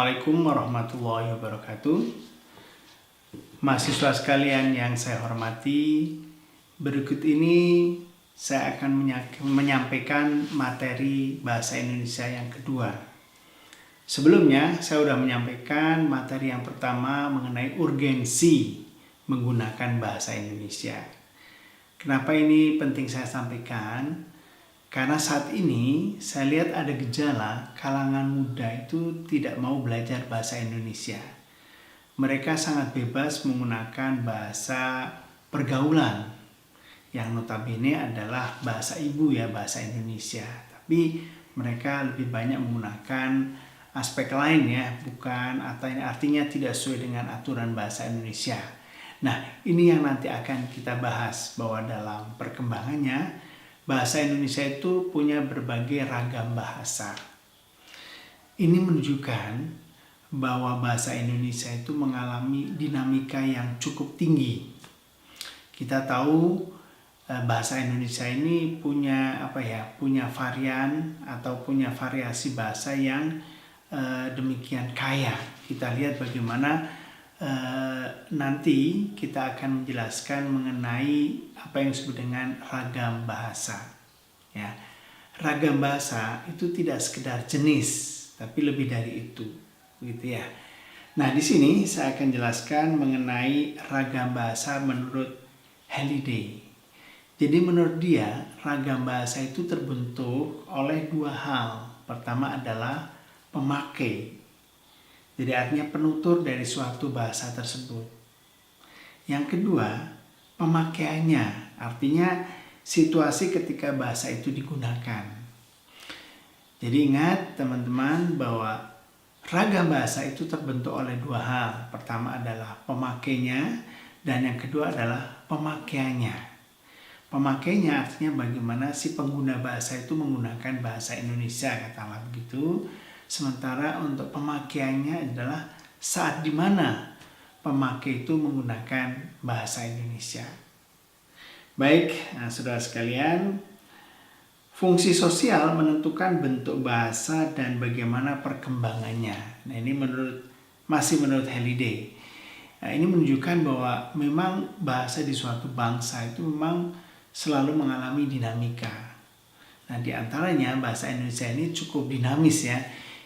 Assalamualaikum warahmatullahi wabarakatuh. Mahasiswa sekalian yang saya hormati, berikut ini saya akan menyampaikan materi bahasa Indonesia yang kedua. Sebelumnya saya sudah menyampaikan materi yang pertama mengenai urgensi menggunakan bahasa Indonesia. Kenapa ini penting saya sampaikan? Karena saat ini saya lihat ada gejala kalangan muda itu tidak mau belajar bahasa Indonesia. Mereka sangat bebas menggunakan bahasa pergaulan yang notabene adalah bahasa ibu ya, bahasa Indonesia. Tapi mereka lebih banyak menggunakan aspek lain ya, bukan atau artinya tidak sesuai dengan aturan bahasa Indonesia. Nah, ini yang nanti akan kita bahas bahwa dalam perkembangannya bahasa Indonesia itu punya berbagai ragam bahasa. Ini menunjukkan bahwa bahasa Indonesia itu mengalami dinamika yang cukup tinggi. Kita tahu bahasa Indonesia ini punya punya varian atau punya variasi bahasa yang demikian kaya. Kita lihat bagaimana nanti kita akan menjelaskan mengenai apa yang disebut dengan ragam bahasa. Ya, ragam bahasa itu tidak sekedar jenis, tapi lebih dari itu, gitu ya. Nah, di sini saya akan jelaskan mengenai ragam bahasa menurut Halliday. Jadi menurut dia ragam bahasa itu terbentuk oleh dua hal. Pertama adalah pemakai. Jadi artinya penutur dari suatu bahasa tersebut. Yang kedua, pemakaiannya, artinya situasi ketika bahasa itu digunakan. Jadi ingat teman-teman bahwa ragam bahasa itu terbentuk oleh dua hal. Pertama adalah pemakainya dan yang kedua adalah pemakaiannya. Pemakainya artinya bagaimana si pengguna bahasa itu menggunakan bahasa Indonesia, katakanlah begitu. Sementara untuk pemakaiannya adalah saat dimana pemakai itu menggunakan bahasa Indonesia. Baik, saudara sekalian, fungsi sosial menentukan bentuk bahasa dan bagaimana perkembangannya. Nah, ini masih menurut Halliday. Nah, ini menunjukkan bahwa memang bahasa di suatu bangsa itu memang selalu mengalami dinamika. Nah, di antaranya bahasa Indonesia ini cukup dinamis ya.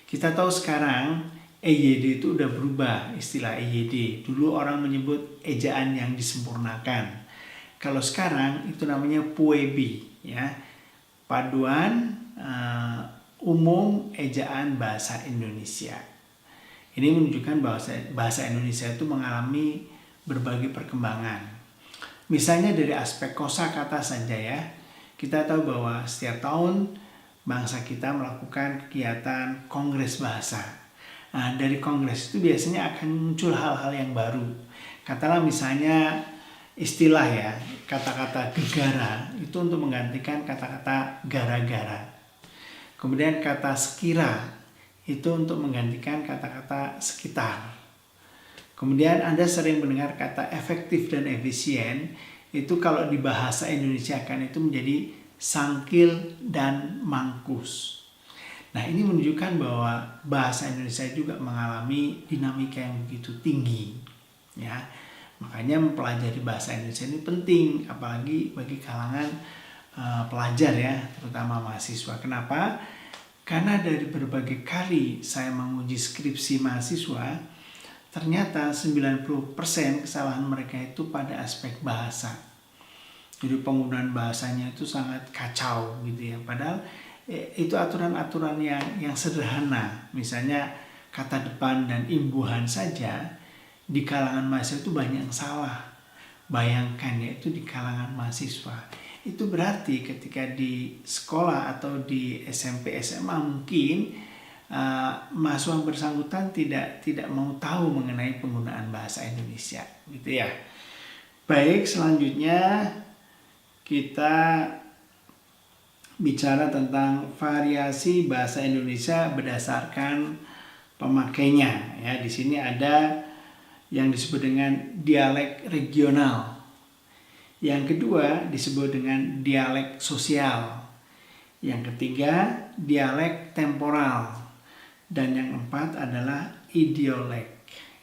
Kita tahu sekarang EYD itu udah berubah, istilah EYD. Dulu orang menyebut ejaan yang disempurnakan. Kalau sekarang itu namanya PUEB ya. Paduan Umum Ejaan Bahasa Indonesia. Ini menunjukkan bahasa Indonesia itu mengalami berbagai perkembangan. Misalnya dari aspek kosakata saja ya. Kita tahu bahwa setiap tahun bangsa kita melakukan kegiatan kongres bahasa. Nah, dari kongres itu biasanya akan muncul hal-hal yang baru. Katakanlah misalnya istilah ya, kata-kata gegara itu untuk menggantikan kata-kata gara-gara. Kemudian kata sekira itu untuk menggantikan kata-kata sekitar. Kemudian Anda sering mendengar kata efektif dan efisien, itu kalau di bahasa Indonesia kan itu menjadi sangkil dan mangkus. Nah, ini menunjukkan bahwa bahasa Indonesia juga mengalami dinamika yang begitu tinggi ya. Makanya mempelajari bahasa Indonesia ini penting, apalagi bagi kalangan pelajar ya, terutama mahasiswa. Kenapa? Karena dari berbagai kali saya menguji skripsi mahasiswa, ternyata 90% kesalahan mereka itu pada aspek bahasa. Jadi penggunaan bahasanya itu sangat kacau gitu ya. Padahal itu aturan-aturan yang sederhana. Misalnya kata depan dan imbuhan saja di kalangan mahasiswa itu banyak yang salah. Bayangkan ya, itu di kalangan mahasiswa. Itu berarti ketika di sekolah atau di SMP SMA mungkin mahasiswa bersangkutan tidak mau tahu mengenai penggunaan bahasa Indonesia gitu ya. Baik, selanjutnya kita bicara tentang variasi bahasa Indonesia berdasarkan pemakainya ya. Di sini ada yang disebut dengan dialek regional. Yang kedua disebut dengan dialek sosial. Yang ketiga dialek temporal. Dan yang keempat adalah idiolek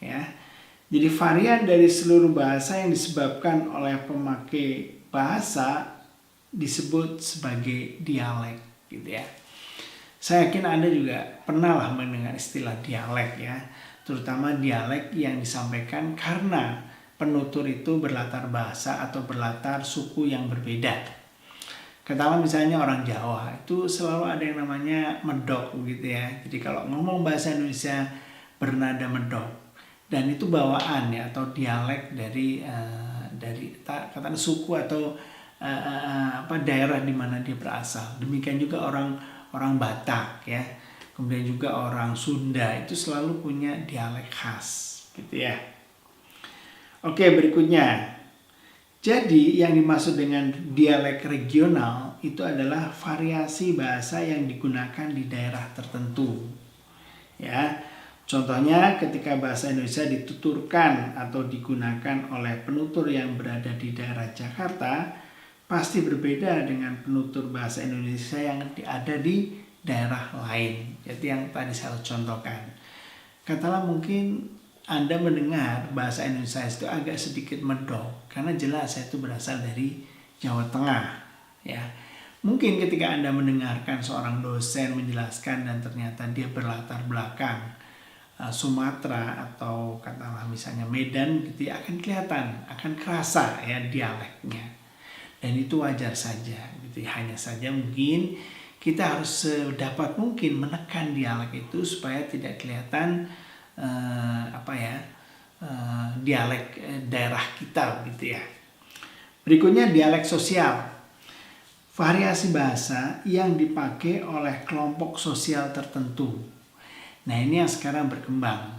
ya. Jadi varian dari seluruh bahasa yang disebabkan oleh pemakai bahasa disebut sebagai dialek gitu ya. Saya yakin Anda juga pernah lah mendengar istilah dialek ya, terutama dialek yang disampaikan karena penutur itu berlatar bahasa atau berlatar suku yang berbeda. Katakanlah misalnya orang Jawa itu selalu ada yang namanya medok gitu ya. Jadi kalau ngomong bahasa Indonesia bernada medok, dan itu bawaan ya atau dialek dari katakanlah suku atau daerah di mana dia berasal. Demikian juga orang Batak ya. Kemudian juga orang Sunda itu selalu punya dialek khas gitu ya. Oke, berikutnya. Jadi yang dimaksud dengan dialek regional itu adalah variasi bahasa yang digunakan di daerah tertentu. Ya. Contohnya ketika bahasa Indonesia dituturkan atau digunakan oleh penutur yang berada di daerah Jakarta, pasti berbeda dengan penutur bahasa Indonesia yang ada di daerah lain. Jadi yang tadi saya contohkan. Katakanlah mungkin Anda mendengar bahasa Indonesia itu agak sedikit medok karena jelas saya itu berasal dari Jawa Tengah ya. Mungkin ketika Anda mendengarkan seorang dosen menjelaskan dan ternyata dia berlatar belakang Sumatera atau katakanlah misalnya Medan gitu ya, akan kelihatan, akan kerasa ya dialeknya. Dan itu wajar saja gitu ya. Hanya saja mungkin kita harus sedapat mungkin menekan dialek itu supaya tidak kelihatan dialek daerah kita gitu ya. Berikutnya dialek sosial. Variasi bahasa yang dipakai oleh kelompok sosial tertentu. Nah, ini yang sekarang berkembang.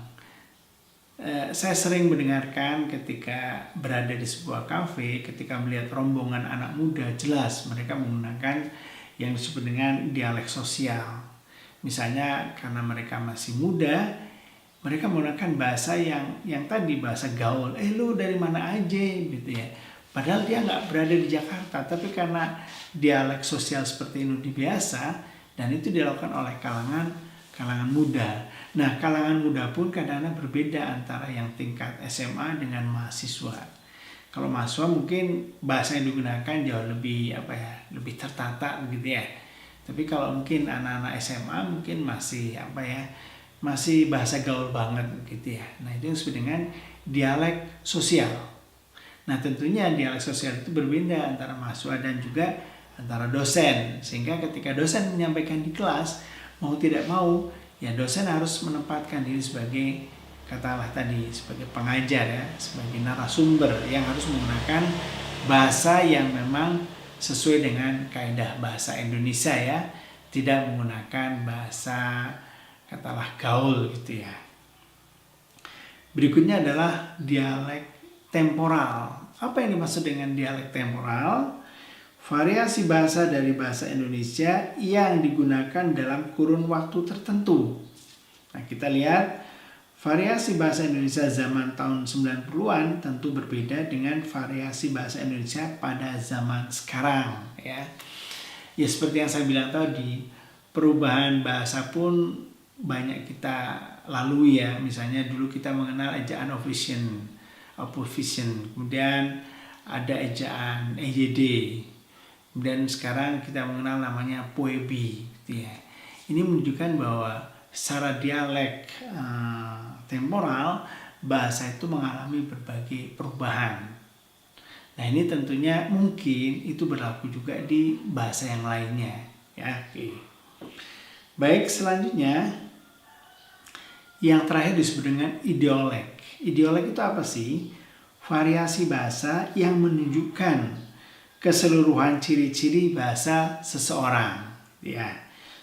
Saya sering mendengarkan ketika berada di sebuah kafe, ketika melihat rombongan anak muda, jelas mereka menggunakan yang disebut dengan dialek sosial. Misalnya karena mereka masih muda, mereka menggunakan bahasa yang tadi bahasa gaul. Lu dari mana aja gitu ya. Padahal dia nggak berada di Jakarta, tapi karena dialek sosial seperti ini biasa dan itu dilakukan oleh kalangan muda. Nah, kalangan muda pun kadang-kadang berbeda antara yang tingkat SMA dengan mahasiswa. Kalau mahasiswa mungkin bahasa yang digunakan jauh lebih lebih tertata gitu ya. Tapi kalau mungkin anak-anak SMA mungkin masih masih bahasa gaul banget gitu ya. Nah, itu yang disebut dengan dialek sosial. Nah, tentunya dialek sosial itu berbeda antara mahasiswa dan juga antara dosen. Sehingga ketika dosen menyampaikan di kelas, mau tidak mau, ya dosen harus menempatkan diri sebagai katakanlah tadi sebagai pengajar ya, sebagai narasumber yang harus menggunakan bahasa yang memang sesuai dengan kaidah bahasa Indonesia ya, tidak menggunakan bahasa katakanlah gaul gitu ya. Berikutnya adalah dialek temporal. Apa yang dimaksud dengan dialek temporal? Variasi bahasa dari bahasa Indonesia yang digunakan dalam kurun waktu tertentu. Nah, kita lihat variasi bahasa Indonesia zaman tahun 90-an tentu berbeda dengan variasi bahasa Indonesia pada zaman sekarang ya. Ya seperti yang saya bilang tadi, perubahan bahasa pun banyak kita lalui ya. Misalnya dulu kita mengenal ejaan opposition, kemudian ada ejaan EYD. Dan sekarang kita mengenal namanya Poebi gitu ya. Ini menunjukkan bahwa secara dialek temporal bahasa itu mengalami berbagai perubahan. Nah, ini tentunya mungkin itu berlaku juga di bahasa yang lainnya ya. Oke. Baik, selanjutnya yang terakhir disebut dengan idiolek. Idiolek itu apa sih? Variasi bahasa yang menunjukkan keseluruhan ciri-ciri bahasa seseorang ya.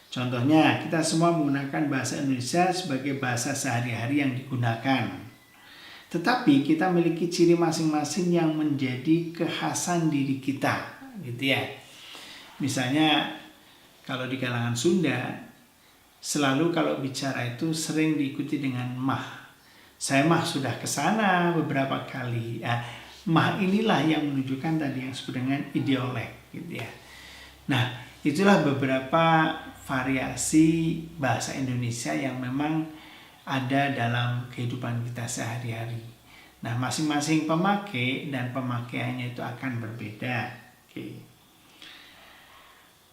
Contohnya, kita semua menggunakan bahasa Indonesia sebagai bahasa sehari-hari yang digunakan. Tetapi kita memiliki ciri masing-masing yang menjadi kekhasan diri kita, gitu ya. Misalnya, kalau di kalangan Sunda, selalu kalau bicara itu sering diikuti dengan mah. Saya mah sudah ke sana beberapa kali. Mah inilah yang menunjukkan tadi yang disebut dengan idiolek, gitu ya. Nah, itulah beberapa variasi bahasa Indonesia yang memang ada dalam kehidupan kita sehari-hari. Nah, masing-masing pemakai dan pemakaiannya itu akan berbeda. Oke.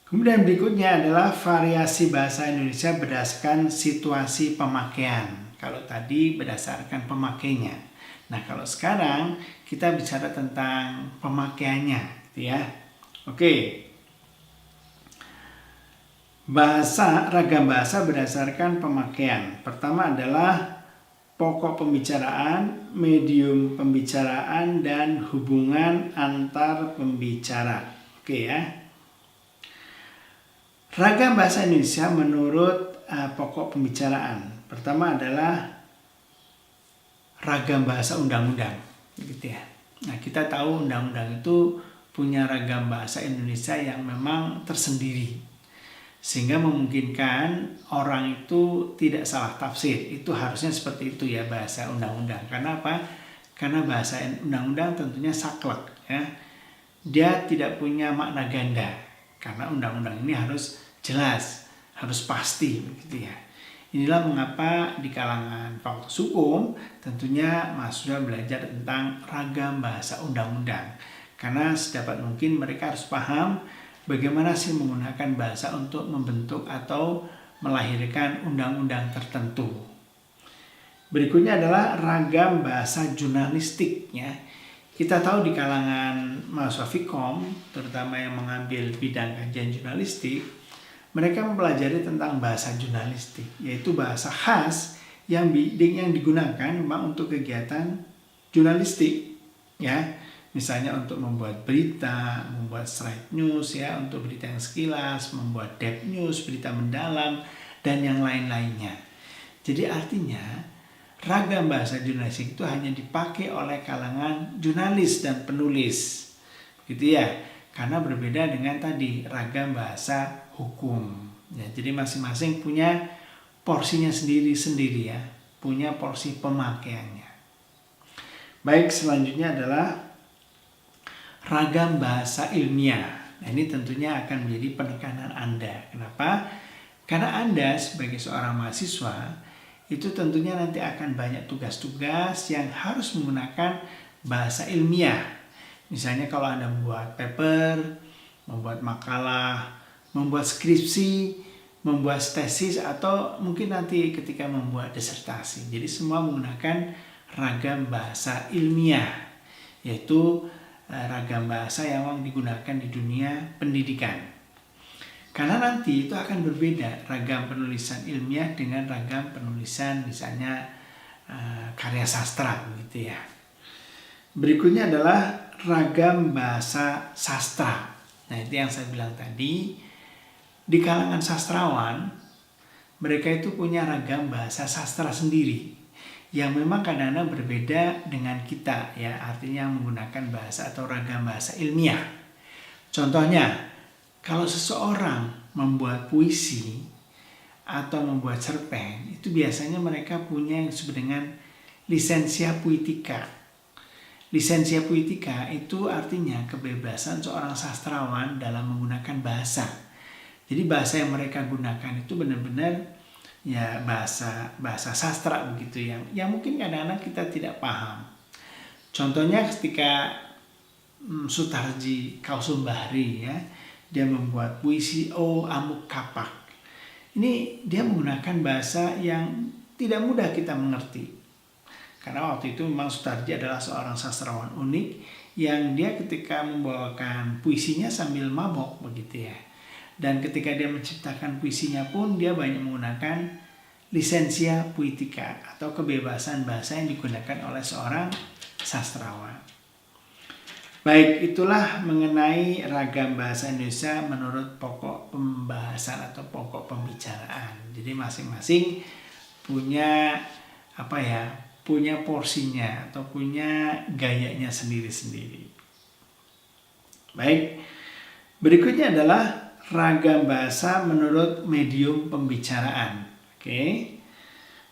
Kemudian berikutnya adalah variasi bahasa Indonesia berdasarkan situasi pemakaian. Kalau tadi berdasarkan pemakainya. Nah, kalau sekarang kita bicara tentang pemakaiannya, gitu ya. Oke. Ragam bahasa berdasarkan pemakaian. Pertama adalah pokok pembicaraan, medium pembicaraan, dan hubungan antar pembicara. Oke ya. Ragam bahasa Indonesia menurut pokok pembicaraan. Pertama adalah ragam bahasa undang-undang, gitu ya. Nah, kita tahu undang-undang itu punya ragam bahasa Indonesia yang memang tersendiri, sehingga memungkinkan orang itu tidak salah tafsir. Itu harusnya seperti itu ya bahasa undang-undang. Karena apa? Karena bahasa undang-undang tentunya saklek ya. Dia tidak punya makna ganda. Karena undang-undang ini harus jelas, harus pasti begitu ya. Inilah mengapa di kalangan fakultas hukum tentunya mahasiswa belajar tentang ragam bahasa undang-undang. Karena sedapat mungkin mereka harus paham bagaimana sih menggunakan bahasa untuk membentuk atau melahirkan undang-undang tertentu. Berikutnya adalah ragam bahasa jurnalistik ya. Kita tahu di kalangan mahasiswa Vkom, terutama yang mengambil bidang kajian jurnalistik, mereka mempelajari tentang bahasa jurnalistik, yaitu bahasa khas yang digunakan memang untuk kegiatan jurnalistik ya. Misalnya untuk membuat berita, membuat slide news ya, untuk berita yang sekilas, membuat deep news, berita mendalam, dan yang lain-lainnya. Jadi artinya ragam bahasa jurnalistik itu hanya dipakai oleh kalangan jurnalis dan penulis. Gitu ya. Karena berbeda dengan tadi ragam bahasa hukum. Ya, jadi masing-masing punya porsinya sendiri-sendiri ya, punya porsi pemakaiannya. Baik, selanjutnya adalah ragam bahasa ilmiah. Nah, ini tentunya akan menjadi penekanan Anda. Kenapa? Karena Anda sebagai seorang mahasiswa itu tentunya nanti akan banyak tugas-tugas yang harus menggunakan bahasa ilmiah. Misalnya kalau Anda membuat paper, membuat makalah, membuat skripsi, membuat tesis, atau mungkin nanti ketika membuat disertasi. Jadi semua menggunakan ragam bahasa ilmiah, yaitu ragam bahasa yang memang digunakan di dunia pendidikan. Karena nanti itu akan berbeda ragam penulisan ilmiah dengan ragam penulisan misalnya karya sastra gitu ya. Berikutnya adalah ragam bahasa sastra. Nah, itu yang saya bilang tadi, di kalangan sastrawan mereka itu punya ragam bahasa sastra sendiri yang memang kadang-kadang berbeda dengan kita ya, artinya menggunakan bahasa atau ragam bahasa ilmiah. Contohnya, kalau seseorang membuat puisi atau membuat cerpen, itu biasanya mereka punya yang disebut dengan lisensia puitika. Lisensia puitika itu artinya kebebasan seorang sastrawan dalam menggunakan bahasa. Jadi bahasa yang mereka gunakan itu benar-benar ya bahasa sastra begitu yang mungkin kadang-kadang kita tidak paham. Contohnya ketika Sutarji Kausumbahri ya, dia membuat puisi O Amuk Kapak. Ini dia menggunakan bahasa yang tidak mudah kita mengerti. Karena waktu itu memang Sutarji adalah seorang sastrawan unik yang dia ketika membawakan puisinya sambil mabok begitu ya. Dan ketika dia menciptakan puisinya pun dia banyak menggunakan lisensia puitika atau kebebasan bahasa yang digunakan oleh seorang sastrawan. Baik, itulah mengenai ragam bahasa Indonesia menurut pokok pembahasan atau pokok pembicaraan. Jadi masing-masing punya punya porsinya atau punya gayanya sendiri-sendiri. Baik, berikutnya adalah ragam bahasa menurut medium pembicaraan. Oke.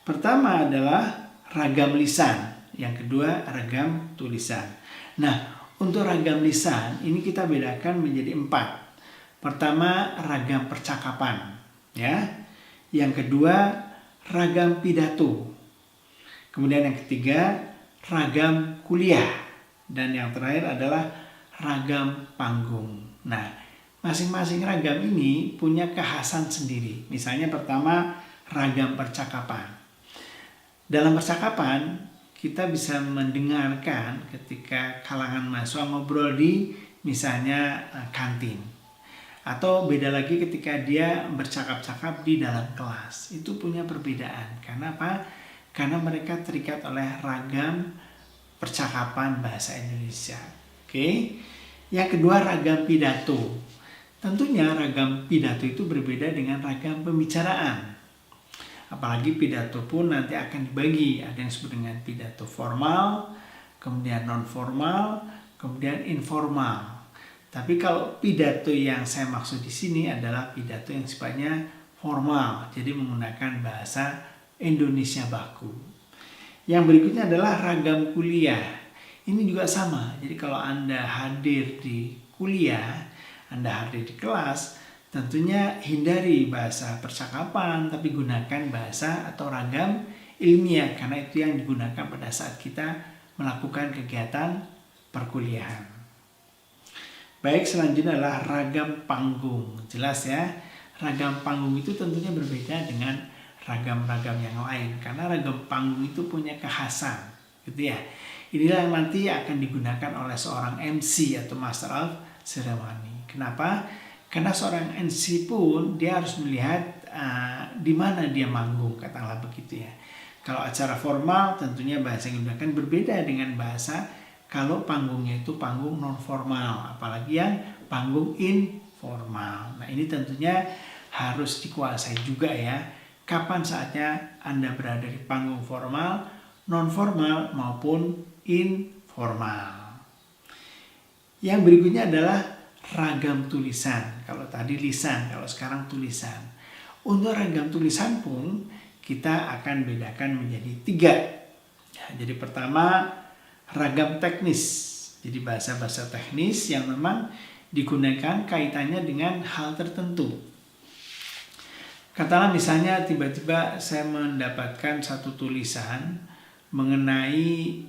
Pertama adalah ragam lisan, yang kedua ragam tulisan. Nah, untuk ragam lisan ini kita bedakan menjadi 4. Pertama, ragam percakapan, ya. Yang kedua, ragam pidato. Kemudian yang ketiga, ragam kuliah. Dan yang terakhir adalah ragam panggung. Nah, masing-masing ragam ini punya kekhasan sendiri. Misalnya pertama, ragam percakapan. Dalam percakapan, kita bisa mendengarkan ketika kalangan mahasiswa ngobrol di misalnya kantin. Atau beda lagi ketika dia bercakap-cakap di dalam kelas. Itu punya perbedaan. Karena apa? Karena mereka terikat oleh ragam percakapan bahasa Indonesia. Oke. Yang kedua, ragam pidato. Tentunya ragam pidato itu berbeda dengan ragam pembicaraan. Apalagi pidato pun nanti akan dibagi. Ada yang disebut dengan pidato formal, kemudian non formal, kemudian informal. Tapi kalau pidato yang saya maksud di sini adalah pidato yang sifatnya formal, jadi menggunakan bahasa Indonesia baku. Yang berikutnya adalah ragam kuliah. Ini juga sama. Jadi kalau Anda hadir di kuliah, Anda hadir di kelas, tentunya hindari bahasa percakapan, tapi gunakan bahasa atau ragam ilmiah, karena itu yang digunakan pada saat kita melakukan kegiatan perkuliahan. Baik, selanjutnya adalah ragam panggung. Jelas ya, ragam panggung itu tentunya berbeda dengan ragam-ragam yang lain, karena ragam panggung itu punya kekhasan, gitu ya. Inilah yang nanti akan digunakan oleh seorang MC atau Master of Ceremony. Kenapa? Karena seorang MC pun dia harus melihat di mana dia manggung, katakanlah begitu ya. Kalau acara formal tentunya bahasa yang digunakan berbeda dengan bahasa kalau panggungnya itu panggung non formal, apalagi yang panggung informal. Nah, ini tentunya harus dikuasai juga ya. Kapan saatnya Anda berada di panggung formal, non formal maupun informal. Yang berikutnya adalah ragam tulisan. Kalau tadi lisan, kalau sekarang tulisan. Untuk ragam tulisan pun kita akan bedakan menjadi 3. Ya, jadi pertama, ragam teknis. Jadi bahasa-bahasa teknis yang memang digunakan kaitannya dengan hal tertentu. Katakanlah misalnya tiba-tiba saya mendapatkan satu tulisan mengenai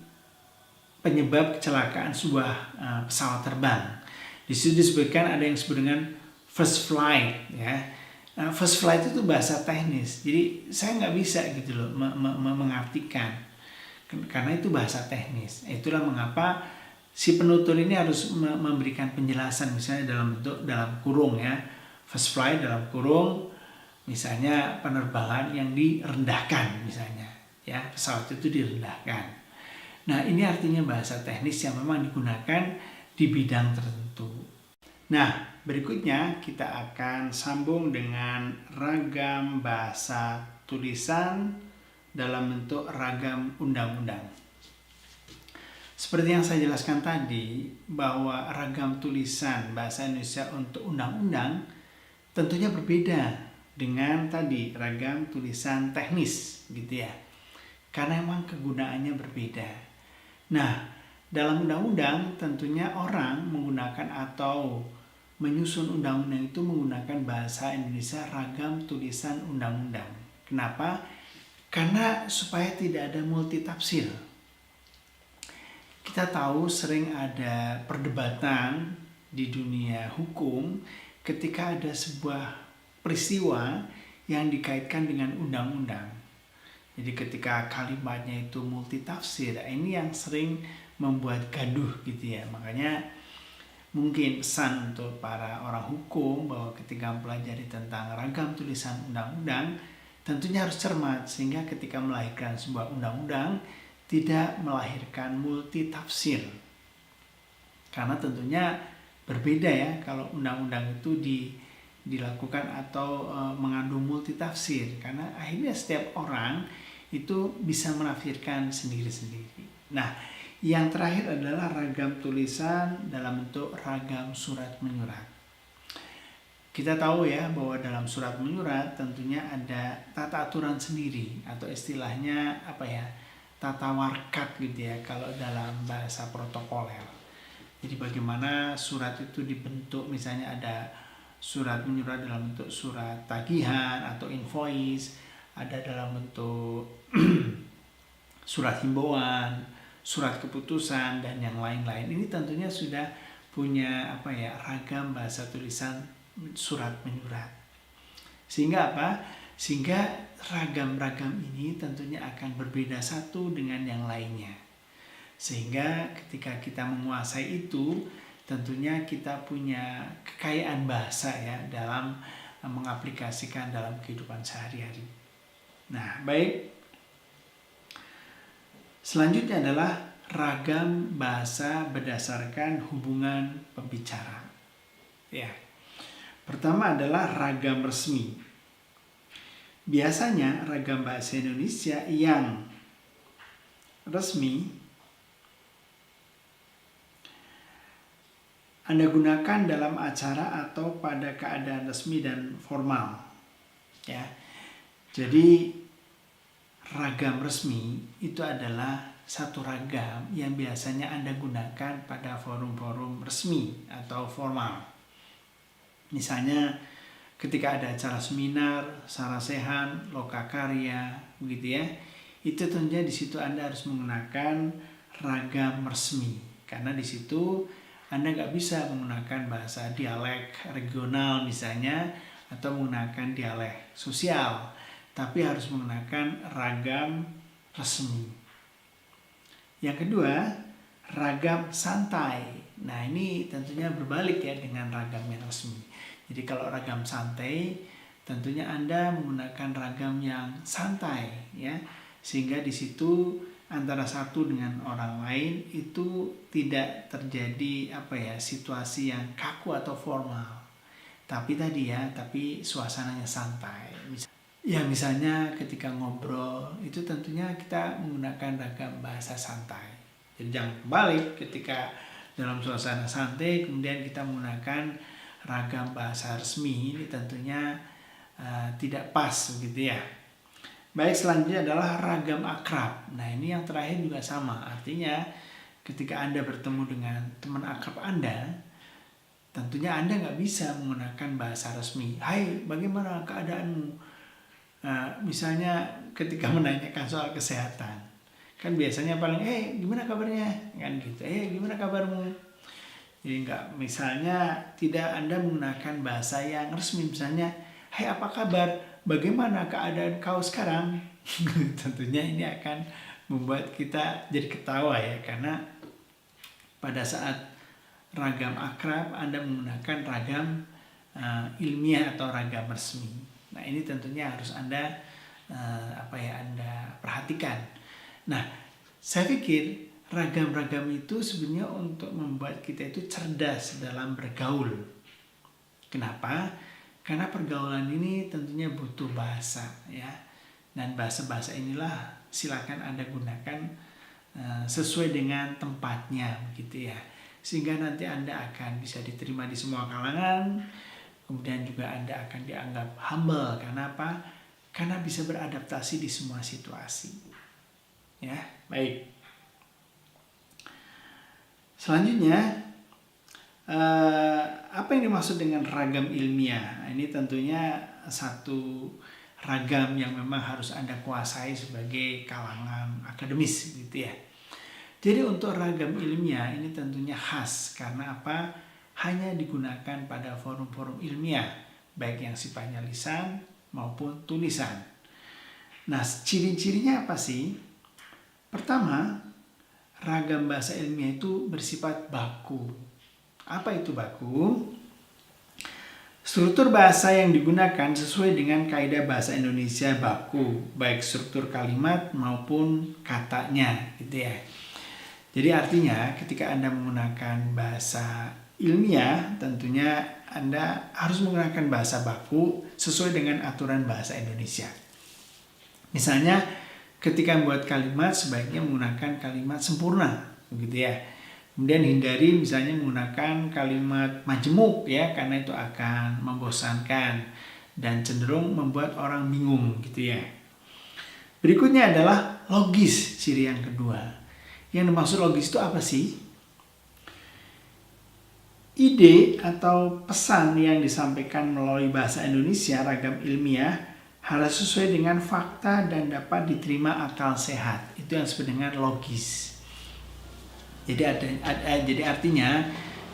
penyebab kecelakaan sebuah pesawat terbang. Di situ disebutkan ada yang disebut dengan first flight, ya. First flight itu bahasa teknis, jadi saya nggak bisa gitu loh mengartikan, karena itu bahasa teknis. Itulah mengapa si penutur ini harus memberikan penjelasan, misalnya dalam kurung ya, first flight dalam kurung, misalnya penerbangan yang direndahkan, misalnya ya, pesawat itu direndahkan. Nah, ini artinya bahasa teknis yang memang digunakan di bidang tertentu. Nah, berikutnya kita akan sambung dengan ragam bahasa tulisan dalam bentuk ragam undang-undang. Seperti yang saya jelaskan tadi, bahwa ragam tulisan bahasa Indonesia untuk undang-undang tentunya berbeda dengan tadi ragam tulisan teknis, gitu ya. Karena memang kegunaannya berbeda. Nah, dalam undang-undang tentunya orang menggunakan atau menyusun undang-undang itu menggunakan bahasa Indonesia ragam tulisan undang-undang. Kenapa? Karena supaya tidak ada multitafsir. Kita tahu sering ada perdebatan di dunia hukum ketika ada sebuah peristiwa yang dikaitkan dengan undang-undang. Jadi ketika kalimatnya itu multitafsir, ini yang sering membuat gaduh gitu ya. Makanya mungkin pesan untuk para orang hukum bahwa ketika mempelajari tentang ragam tulisan undang-undang tentunya harus cermat, sehingga ketika melahirkan sebuah undang-undang tidak melahirkan multitafsir. Karena tentunya berbeda ya kalau undang-undang itu dilakukan atau mengandung multitafsir, karena akhirnya setiap orang itu bisa menafsirkan sendiri-sendiri. Nah, yang terakhir adalah ragam tulisan dalam bentuk ragam surat menyurat. Kita tahu ya bahwa dalam surat menyurat tentunya ada tata aturan sendiri, atau istilahnya apa ya, tata warkat gitu ya kalau dalam bahasa protokoler. Jadi bagaimana surat itu dibentuk, misalnya ada surat menyurat dalam bentuk surat tagihan atau invoice, ada dalam bentuk surat himbauan, surat keputusan, dan yang lain-lain. Ini tentunya sudah punya ragam bahasa tulisan surat menyurat. Sehingga Sehingga ragam-ragam ini tentunya akan berbeda satu dengan yang lainnya. Sehingga ketika kita menguasai itu, tentunya kita punya kekayaan bahasa ya dalam mengaplikasikan dalam kehidupan sehari-hari. Nah, baik. Selanjutnya adalah ragam bahasa berdasarkan hubungan pembicara. Ya. Pertama adalah ragam resmi. Biasanya ragam bahasa Indonesia yang resmi Anda gunakan dalam acara atau pada keadaan resmi dan formal. Ya. Jadi ragam resmi itu adalah satu ragam yang biasanya Anda gunakan pada forum-forum resmi atau formal. Misalnya ketika ada acara seminar, sarasehan, lokakarya, begitu ya, itu tentunya di situ Anda harus menggunakan ragam resmi, karena di situ Anda nggak bisa menggunakan bahasa dialek regional misalnya, atau menggunakan dialek sosial, tapi harus menggunakan ragam resmi. Yang kedua, ragam santai. Nah, ini tentunya berbalik ya dengan ragam yang resmi. Jadi kalau ragam santai, tentunya Anda menggunakan ragam yang santai ya, sehingga di situ antara satu dengan orang lain itu tidak terjadi situasi yang kaku atau formal. Tapi suasananya santai. Ya misalnya ketika ngobrol itu tentunya kita menggunakan ragam bahasa santai. Jadi jangan kebalik, ketika dalam suasana santai kemudian kita menggunakan ragam bahasa resmi, ini tentunya tidak pas begitu ya. Baik, selanjutnya adalah ragam akrab. Nah, ini yang terakhir juga sama. Artinya ketika Anda bertemu dengan teman akrab Anda, tentunya Anda nggak bisa menggunakan bahasa resmi. Hai, bagaimana keadaanmu? Misalnya ketika menanyakan soal kesehatan, kan biasanya paling, gimana kabarnya? Kan gitu, gimana kabarmu? Jadi misalnya tidak Anda menggunakan bahasa yang resmi, misalnya, hai apa kabar? Bagaimana keadaan kau sekarang? Tentunya ini akan membuat kita jadi ketawa ya, karena pada saat ragam akrab Anda menggunakan ragam ilmiah atau ragam resmi. Nah, ini tentunya harus Anda Anda perhatikan. Nah, saya pikir ragam-ragam itu sebenarnya untuk membuat kita itu cerdas dalam bergaul. Kenapa? Karena pergaulan ini tentunya butuh bahasa ya. Dan bahasa-bahasa inilah silakan Anda gunakan sesuai dengan tempatnya begitu ya. Sehingga nanti Anda akan bisa diterima di semua kalangan. Kemudian juga Anda akan dianggap humble. Karena apa? Karena bisa beradaptasi di semua situasi. Ya, baik. Selanjutnya, apa yang dimaksud dengan ragam ilmiah? Ini tentunya satu ragam yang memang harus Anda kuasai sebagai kalangan akademis gitu ya. Jadi untuk ragam ilmiah ini tentunya khas karena apa? Hanya digunakan pada forum-forum ilmiah, baik yang sifatnya lisan maupun tulisan. Nah, ciri-cirinya apa sih? Pertama, ragam bahasa ilmiah itu bersifat baku. Apa itu baku? Struktur bahasa yang digunakan sesuai dengan kaidah bahasa Indonesia baku, baik struktur kalimat maupun katanya, gitu ya. Jadi artinya ketika Anda menggunakan bahasa ilmiah, tentunya Anda harus menggunakan bahasa baku sesuai dengan aturan bahasa Indonesia. Misalnya ketika membuat kalimat sebaiknya menggunakan kalimat sempurna, begitu ya. Kemudian hindari misalnya menggunakan kalimat majemuk ya, karena itu akan membosankan dan cenderung membuat orang bingung gitu ya. Berikutnya adalah logis, ciri yang kedua. Yang dimaksud logis itu apa sih? Ide atau pesan yang disampaikan melalui bahasa Indonesia ragam ilmiah harus sesuai dengan fakta dan dapat diterima akal sehat. Itu yang disebut dengan logis. Jadi artinya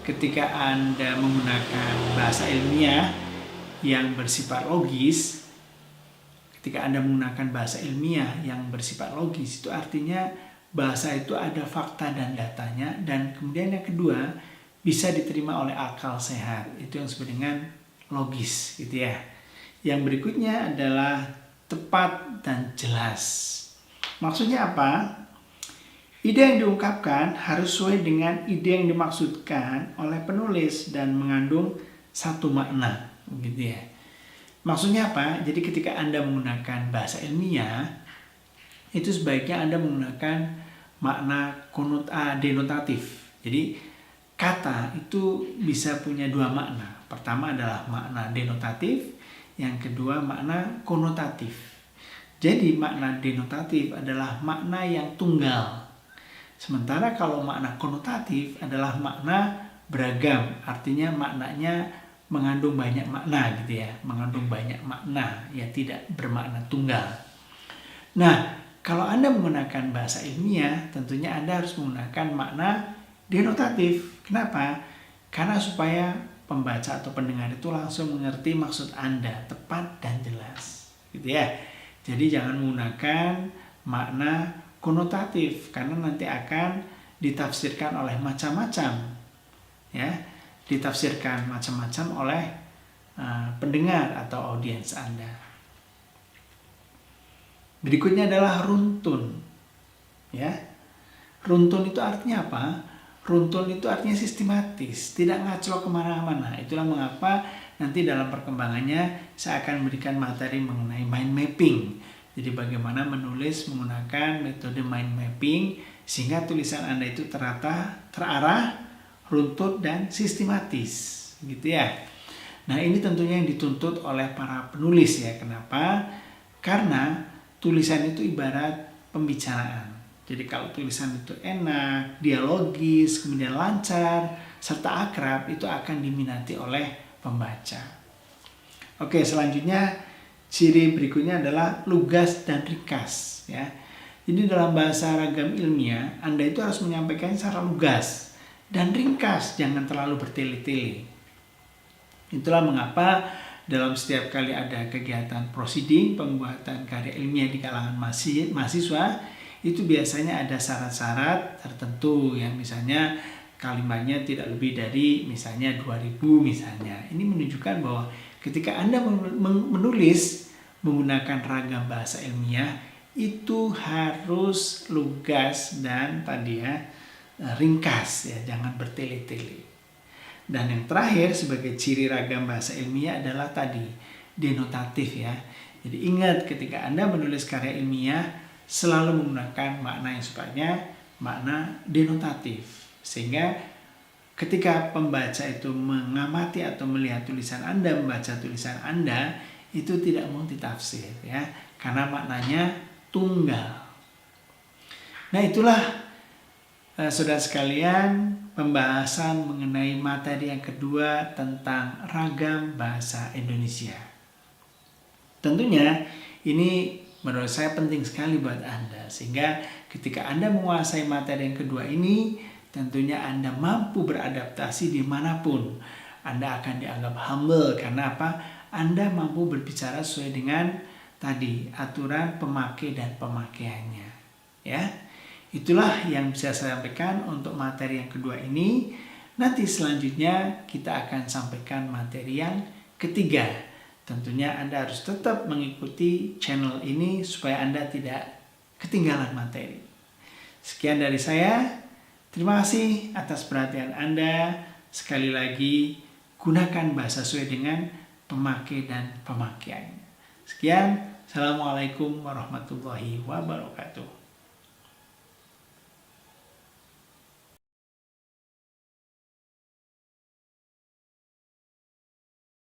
ketika Anda menggunakan bahasa ilmiah yang bersifat logis, itu artinya bahasa itu ada fakta dan datanya, dan kemudian yang kedua bisa diterima oleh akal sehat. Itu yang disebut dengan logis, gitu ya. Yang berikutnya adalah tepat dan jelas. Maksudnya apa? Ide yang diungkapkan harus sesuai dengan ide yang dimaksudkan oleh penulis dan mengandung satu makna, gitu ya. Maksudnya apa? Jadi ketika Anda menggunakan bahasa ilmiah, itu sebaiknya Anda menggunakan makna denotatif. Jadi kata itu bisa punya dua makna. Pertama adalah makna denotatif, yang kedua makna konotatif. Jadi makna denotatif adalah makna yang tunggal. Sementara kalau makna konotatif adalah makna beragam, artinya maknanya mengandung banyak makna, gitu ya, tidak bermakna tunggal. Nah, kalau Anda menggunakan bahasa ilmiah, tentunya Anda harus menggunakan makna denotatif. Kenapa? Karena supaya pembaca atau pendengar itu langsung mengerti maksud Anda, tepat dan jelas, gitu ya. Jadi jangan menggunakan makna konotatif, karena nanti akan ditafsirkan oleh macam-macam, ya, oleh pendengar atau audiens Anda. Berikutnya adalah runtun, ya. Runtun itu artinya apa? Runtun itu artinya sistematis, tidak ngaclok kemana-mana. Itulah mengapa nanti dalam perkembangannya saya akan memberikan materi mengenai mind mapping. Jadi bagaimana menulis menggunakan metode mind mapping sehingga tulisan Anda itu terarah, runtut, dan sistematis, gitu ya. Nah, ini tentunya yang dituntut oleh para penulis, ya. Kenapa? Karena tulisan itu ibarat pembicaraan. Jadi kalau tulisan itu enak, dialogis, kemudian lancar, serta akrab, itu akan diminati oleh pembaca. Oke, selanjutnya ciri berikutnya adalah lugas dan ringkas, ya. Jadi dalam bahasa ragam ilmiah, Anda itu harus menyampaikan secara lugas dan ringkas, jangan terlalu bertele-tele. Itulah mengapa dalam setiap kali ada kegiatan proceeding, pembuatan karya ilmiah di kalangan mahasiswa, itu biasanya ada syarat-syarat tertentu, yang misalnya kalimatnya tidak lebih dari misalnya 2000 misalnya. Ini menunjukkan bahwa ketika Anda menulis menggunakan ragam bahasa ilmiah, itu harus lugas dan ringkas, ya, jangan bertele-tele. Dan yang terakhir sebagai ciri ragam bahasa ilmiah adalah denotatif, ya. Jadi ingat ketika Anda menulis karya ilmiah selalu menggunakan makna yang sifatnya makna denotatif, sehingga ketika pembaca itu mengamati atau melihat tulisan Anda, membaca tulisan Anda, itu tidak multitafsir, ya, karena maknanya tunggal. Nah, itulah saudara sekalian pembahasan mengenai materi yang kedua tentang ragam bahasa Indonesia. Tentunya ini menurut saya penting sekali buat Anda, sehingga ketika Anda menguasai materi yang kedua ini, tentunya Anda mampu beradaptasi dimanapun. Anda akan dianggap humble, karena apa? Anda mampu berbicara sesuai dengan aturan pemakai dan pemakaiannya, ya. Itulah yang bisa saya sampaikan untuk materi yang kedua ini. Nanti selanjutnya kita akan sampaikan materi yang ketiga. Tentunya Anda harus tetap mengikuti channel ini supaya Anda tidak ketinggalan materi. Sekian dari saya. Terima kasih atas perhatian Anda. Sekali lagi, gunakan bahasa sesuai dengan pemakai dan pemakaian. Sekian. Assalamualaikum warahmatullahi wabarakatuh.